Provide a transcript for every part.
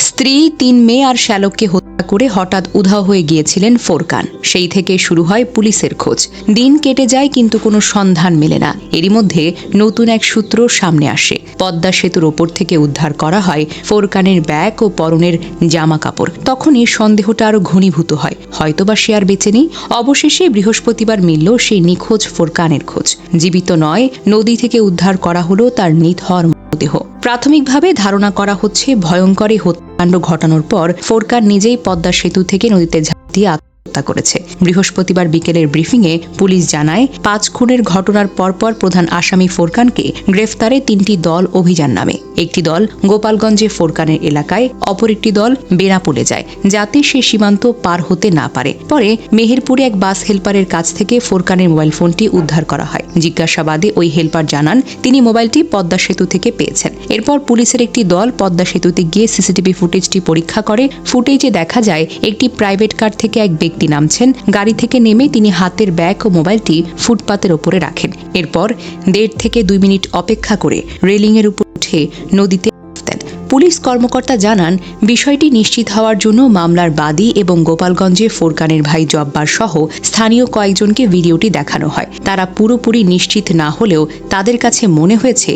স্ত্রী, ৩ মেয়ে আর শ্যালককে হত্যা করে হঠাৎ উধাও হয়ে গিয়েছিলেন ফোরকান। সেই থেকে শুরু হয় পুলিশের খোঁজ। দিন কেটে যায় কিন্তু কোনো সন্ধান মেলে না। এরই মধ্যে নতুন এক সূত্র সামনে আসে। পদ্মা সেতুর ওপর থেকে উদ্ধার করা হয় ফোরকানের ব্যাগ ও পরনের জামা কাপড়। তখনই সন্দেহটা আরো ঘনীভূত হয়, হয়তোবা সে আর বেঁচে নেই। অবশেষে বৃহস্পতিবার মিলল সেই নিখোঁজ ফোরকানের খোঁজ। জীবিত নয়, নদী থেকে উদ্ধার করা হলো তার নিথর দেহ। প্রাথমিকভাবে ধারণা করা হচ্ছে ভয়ঙ্কর এই হত্যাকাণ্ড ঘটানোর পর ফোরকান নিজেই পদ্মা সেতু থেকে নদীতে ঝাঁপ দিয়ে আত্মহত্যা করেছে। বৃহস্পতিবার বিকেলের ব্রিফিংয়ে পুলিশ জানায়, ৫ খুনের ঘটনার পরপর প্রধান আসামি ফোরকানকে গ্রেফতারে ৩টি দল অভিযান নামে। একটি দল গোপালগঞ্জে ফোরকানের এলাকায়, অপর একটি দল বেনাপোলে যায় যাতে সে সীমান্ত পার হতে না পারে। পরে মেহেরপুরে এক বাস হেল্পারের কাছ থেকে ফোরকানের মোবাইল ফোনটি উদ্ধার করা হয়। জিজ্ঞাসাবাদে ওই হেল্পার জানান তিনি মোবাইলটি পদ্মা সেতু থেকে পেয়েছেন। এরপর পুলিশের একটি দল পদ্মা সেতুতে গিয়ে সিসিটিভি ফুটেজটি পরীক্ষা করে। ফুটেজে দেখা যায় একটি প্রাইভেট কার থেকে এক ব্যক্তি নামছেন। গাড়ি থেকে নেমে তিনি হাতের ব্যাগ ও মোবাইলটি ফুটপাতের ওপরে রাখেন। এরপর ১.৫ থেকে ২ মিনিট অপেক্ষা করে রেলিংয়ের উপর উঠে নদীতে দেন। পুলিশ কর্মকর্তা জানান, বিষয়টি নিশ্চিত হওয়ার জন্য মামলার বাদী এবং গোপালগঞ্জে ফোরকানের ভাই জব্বার সহ স্থানীয় কয়েকজনকে ভিডিওটি দেখানো হয়। তারা পুরোপুরি নিশ্চিত না হলেও তাদের কাছে মনে হয়েছে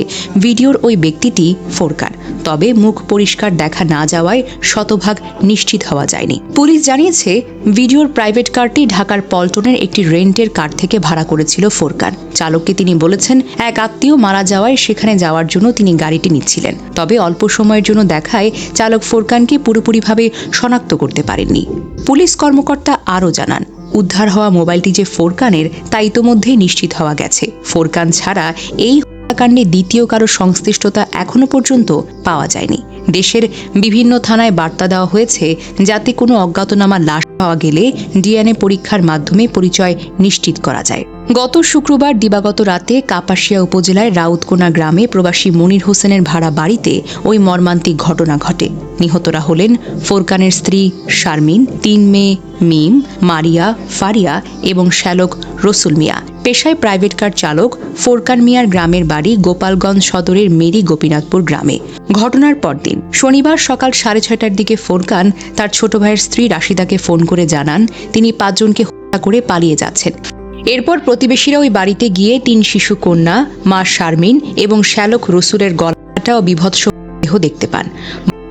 ভিডিওর ওই ব্যক্তিটি ফোরকান। তবে মুখ পরিষ্কার দেখা না যাওয়ায় শতভাগ নিশ্চিত হওয়া যায়নি। পুলিশ জানিয়েছে, ভিডিওর প্রাইভেট কারটি ঢাকার পল্টনের একটি রেন্টের কার থেকে ভাড়া করেছিল ফোরকান। চালককে তিনি বলেছেন, এক আত্মীয় মারা যাওয়ায় সেখানে যাওয়ার জন্য তিনি গাড়িটি নিচ্ছিলেন। তবে অল্প সময়ের জন্য দেখায় চালক ফোরকানকে পুরোপুরিভাবে শনাক্ত করতে পারেননি। পুলিশ কর্মকর্তা আরও জানান, উদ্ধার হওয়া মোবাইলটি যে ফোরকানের তা ইতোমধ্যেই নিশ্চিত হওয়া গেছে। ফোরকান ছাড়া এই হত্যাকাণ্ডে দ্বিতীয় কারো সংশ্লিষ্টতা এখনো পর্যন্ত পাওয়া যায়নি। দেশের বিভিন্ন থানায় বার্তা দেওয়া হয়েছে যাতে কোনো অজ্ঞাতনামা লাশ পাওয়া গেলে ডিএনএ পরীক্ষার মাধ্যমে পরিচয় নিশ্চিত করা যায়। গত শুক্রবার দিবাগত রাতে কাপাসিয়া উপজেলায় রাউতকোনা গ্রামে প্রবাসী মনির হোসেনের ভাড়া বাড়িতে ওই মর্মান্তিক ঘটনা ঘটে। নিহতরা হলেন ফোরকানের স্ত্রী শারমিন, ৩ মেয়ে মিম, মারিয়া, ফারিয়া এবং শ্যালক রসুল মিয়া। পেশায় প্রাইভেট কার চালক ফোরকান মিয়ার গ্রামের বাড়ি গোপালগঞ্জ সদরের মেরি গোপীনাথপুর গ্রামে। ঘটনার পরদিন শনিবার সকাল 6:30টার দিকে ফোরকান তার ছোট ভাইয়ের স্ত্রী রাশিদাকে ফোন করে জানান তিনি ৫ জনকে হত্যা করে পালিয়ে যাচ্ছেন। এরপর প্রতিবেশীরা ওই বাড়িতে গিয়ে ৩ শিশু কন্যা, মা শারমিন এবং শ্যালক রসুলের গলা ও বিভৎস দেহ দেখতে পান।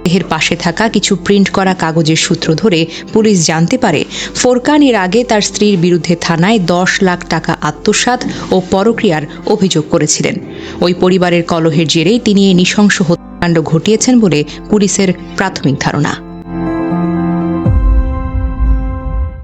দেহের পাশে থাকা কিছু প্রিন্ট করা কাগজের সূত্র ধরে পুলিশ জানতে পারে, ফোরকান এর আগে তার স্ত্রীর বিরুদ্ধে থানায় ১০ লাখ টাকা আত্মসাৎ ও পরক্রিয়ার অভিযোগ করেছিলেন। ওই পরিবারের কলহের জেরেই তিনি এই নৃশংস হত্যাকাণ্ড ঘটিয়েছেন বলে পুলিশের প্রাথমিক ধারণা।